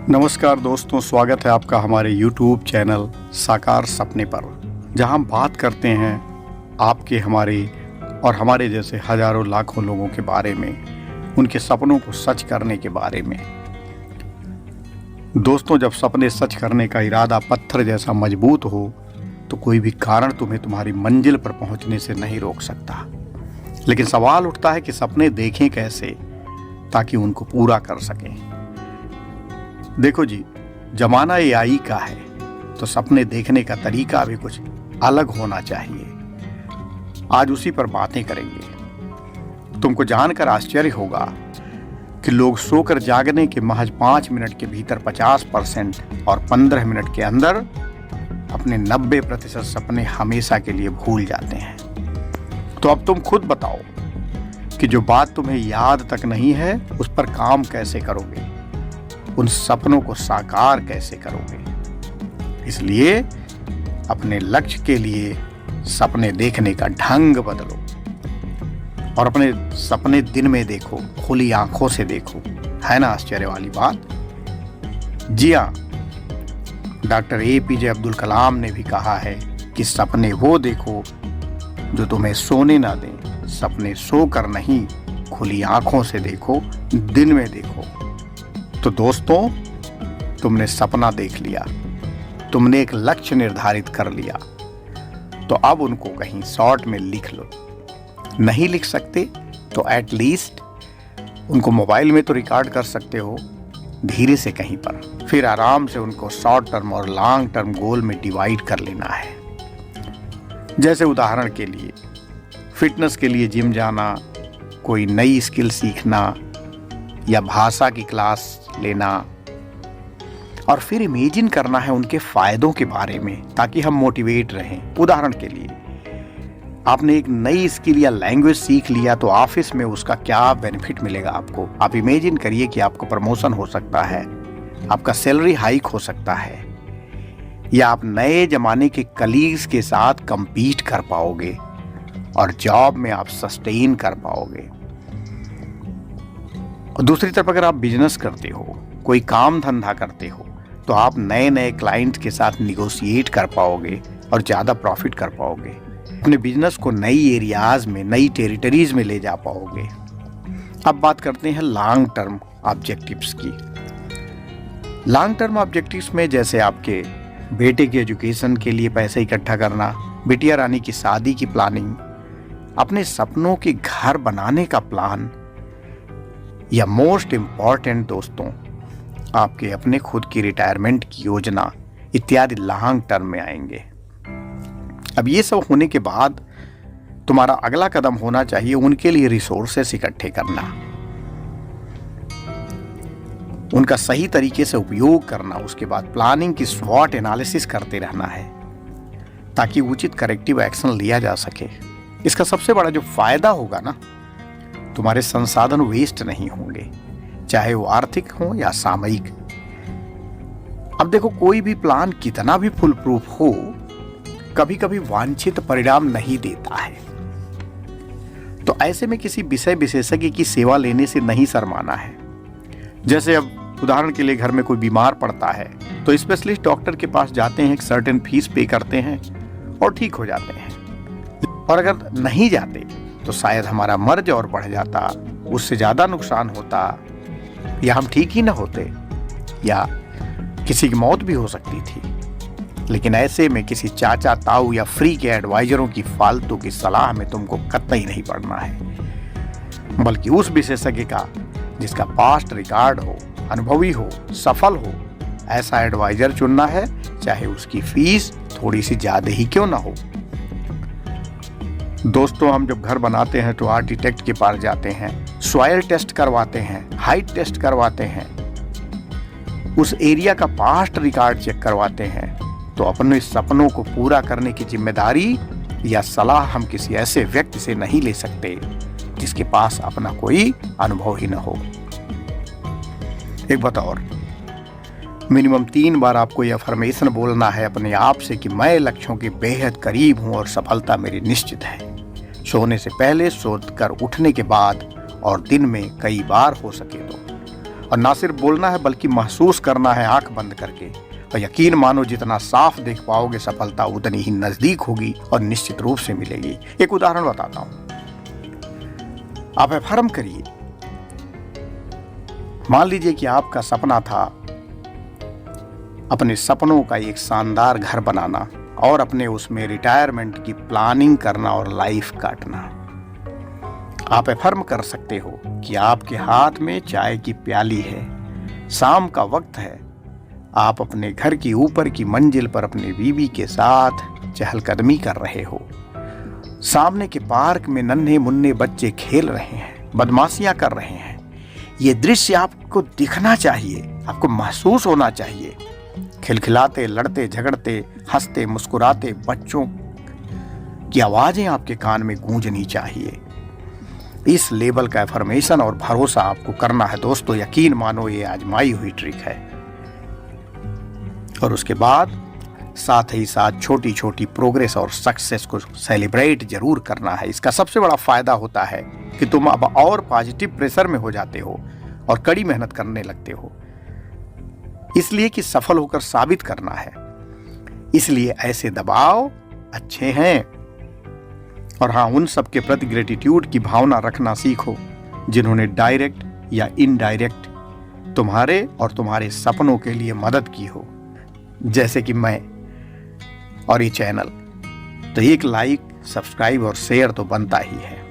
नमस्कार दोस्तों, स्वागत है आपका हमारे YouTube चैनल साकार सपने पर, जहां हम बात करते हैं आपके, हमारे और हमारे जैसे हजारों लाखों लोगों के बारे में, उनके सपनों को सच करने के बारे में। दोस्तों, जब सपने सच करने का इरादा पत्थर जैसा मजबूत हो तो कोई भी कारण तुम्हें तुम्हारी मंजिल पर पहुंचने से नहीं रोक सकता। लेकिन सवाल उठता है कि सपने देखें कैसे ताकि उनको पूरा कर सकें। देखो जी, जमाना AI का है तो सपने देखने का तरीका भी कुछ अलग होना चाहिए। आज उसी पर बातें करेंगे। तुमको जानकर आश्चर्य होगा कि लोग सोकर जागने के महज 5 मिनट के भीतर 50% और 15 मिनट के अंदर अपने 90% सपने हमेशा के लिए भूल जाते हैं। तो अब तुम खुद बताओ कि जो बात तुम्हें याद तक नहीं है उस पर काम कैसे करोगे, उन सपनों को साकार कैसे करोगे। इसलिए अपने लक्ष्य के लिए सपने देखने का ढंग बदलो और अपने सपने दिन में देखो, खुली आंखों से देखो। है ना आश्चर्य वाली बात? जी हाँ, डॉक्टर APJ अब्दुल कलाम ने भी कहा है कि सपने वो देखो जो तुम्हें सोने ना दें। सपने सोकर नहीं, खुली आंखों से देखो, दिन में देखो। तो दोस्तों, तुमने सपना देख लिया, तुमने एक लक्ष्य निर्धारित कर लिया, तो अब उनको कहीं शॉर्ट में लिख लो। नहीं लिख सकते तो एटलीस्ट उनको मोबाइल में तो रिकॉर्ड कर सकते हो, धीरे से कहीं पर। फिर आराम से उनको शॉर्ट टर्म और लॉन्ग टर्म गोल में डिवाइड कर लेना है। जैसे उदाहरण के लिए फिटनेस के लिए जिम जाना, कोई नई स्किल सीखना या भाषा की क्लास लेना, और फिर इमेजिन करना है उनके फायदों के बारे में ताकि हम मोटिवेट रहें। उदाहरण के लिए आपने एक नई स्किल या लैंग्वेज सीख लिया तो ऑफिस में उसका क्या बेनिफिट मिलेगा आपको। आप इमेजिन करिए कि आपको प्रमोशन हो सकता है, आपका सैलरी हाइक हो सकता है, या आप नए जमाने के कलीग्स के साथ कंपीट कर पाओगे और जॉब में आप सस्टेन कर पाओगे। और दूसरी तरफ अगर आप बिजनेस करते हो, कोई काम धंधा करते हो, तो आप नए नए क्लाइंट के साथ निगोशिएट कर पाओगे और ज़्यादा प्रॉफिट कर पाओगे। अपने बिजनेस को नई एरियाज में, नई टेरिटरीज में ले जा पाओगे। अब बात करते हैं लॉन्ग टर्म ऑब्जेक्टिव्स की। लॉन्ग टर्म ऑब्जेक्टिव्स में जैसे आपके बेटे की एजुकेशन के लिए पैसे इकट्ठा करना, बिटिया रानी की शादी की प्लानिंग, अपने सपनों के घर बनाने का प्लान, या मोस्ट इम्पॉर्टेंट दोस्तों, आपके अपने खुद की रिटायरमेंट की योजना इत्यादि लॉन्ग टर्म में आएंगे। अब ये सब होने के बाद तुम्हारा अगला कदम होना चाहिए उनके लिए रिसोर्सेस इकट्ठे करना, उनका सही तरीके से उपयोग करना। उसके बाद प्लानिंग की स्वॉट एनालिसिस करते रहना है ताकि उचित करेक्टिव एक्शन लिया जा सके। इसका सबसे बड़ा जो फायदा होगा ना, तुम्हारे संसाधन वेस्ट नहीं होंगे, चाहे वो आर्थिक हो या सामयिक। अब देखो, कोई भी प्लान कितना भी फुल प्रूफ हो, कभी कभी वांछित परिणाम नहीं देता है। तो ऐसे में किसी विषय विशेषज्ञ की सेवा लेने से नहीं शर्माना है। जैसे अब उदाहरण के लिए घर में कोई बीमार पड़ता है तो स्पेशलिस्ट डॉक्टर के पास जाते हैं, एक सर्टेन फीस पे करते हैं और ठीक हो जाते हैं। और अगर नहीं जाते तो शायद हमारा मर्ज और बढ़ जाता, उससे ज़्यादा नुकसान होता, या हम ठीक ही ना होते, या किसी की मौत भी हो सकती थी। लेकिन ऐसे में किसी चाचा ताऊ या फ्री के एडवाइजरों की फालतू की सलाह में तुमको कतई नहीं पड़ना है, बल्कि उस विशेषज्ञ का जिसका पास्ट रिकॉर्ड हो, अनुभवी हो, सफल हो, ऐसा एडवाइजर चुनना है, चाहे उसकी फीस थोड़ी सी ज़्यादा ही क्यों ना हो। दोस्तों, हम जब घर बनाते हैं तो आर्किटेक्ट के पास जाते हैं, सॉइल टेस्ट करवाते हैं, हाइट टेस्ट करवाते हैं, उस एरिया का पास्ट रिकॉर्ड चेक करवाते हैं। तो अपने सपनों को पूरा करने की जिम्मेदारी या सलाह हम किसी ऐसे व्यक्ति से नहीं ले सकते जिसके पास अपना कोई अनुभव ही न हो। एक बात और, मिनिमम 3 बार आपको यह अफर्मेशन बोलना है अपने आप से कि मैं लक्ष्यों के बेहद करीब हूं और सफलता मेरी निश्चित है। सोने से पहले, सोकर उठने के बाद और दिन में कई बार हो सके तो। और ना सिर्फ बोलना है बल्कि महसूस करना है आंख बंद करके। और यकीन मानो जितना साफ देख पाओगे सफलता उतनी ही नजदीक होगी और निश्चित रूप से मिलेगी। एक उदाहरण बताता हूं, आप अफर्म करिए। मान लीजिए कि आपका सपना था अपने सपनों का एक शानदार घर बनाना और अपने उसमें रिटायरमेंट की प्लानिंग करना और लाइफ काटना। आप अफर्म कर सकते हो कि आपके हाथ में चाय की प्याली है, शाम का वक्त है, आप अपने घर की ऊपर की मंजिल पर अपनी बीवी के साथ चहलकदमी कर रहे हो। सामने के पार्क में नन्हे मुन्ने बच्चे खेल रहे हैं, बदमाशियां कर रहे हैं। ये दृश्य आपको दिखना चाहिए, आपको महसूस होना चाहिए। खिलखिलाते, लड़ते, झगड़ते, हंसते, मुस्कुराते बच्चों की आवाजें आपके कान में गूंजनी चाहिए। इस लेवल का एफर्मेशन और भरोसा आपको करना है दोस्तों। यकीन मानो ये आजमाई हुई ट्रिक है। और उसके बाद साथ ही साथ छोटी छोटी प्रोग्रेस और सक्सेस को सेलिब्रेट जरूर करना है। इसका सबसे बड़ा फायदा होता है कि तुम अब और पॉजिटिव प्रेशर में हो जाते हो और कड़ी मेहनत करने लगते हो, इसलिए कि सफल होकर साबित करना है। इसलिए ऐसे दबाव अच्छे हैं। और हाँ, उन सब के प्रति ग्रेटिट्यूड की भावना रखना सीखो जिन्होंने डायरेक्ट या इनडायरेक्ट तुम्हारे और तुम्हारे सपनों के लिए मदद की हो, जैसे कि मैं और ये चैनल। तो एक लाइक, सब्सक्राइब और शेयर तो बनता ही है।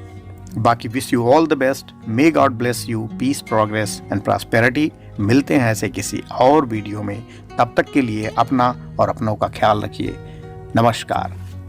बाकी wish you all the best. May God bless you, peace, progress and prosperity. मिलते हैं ऐसे किसी और वीडियो में। तब तक के लिए अपना और अपनों का ख्याल रखिए। नमस्कार।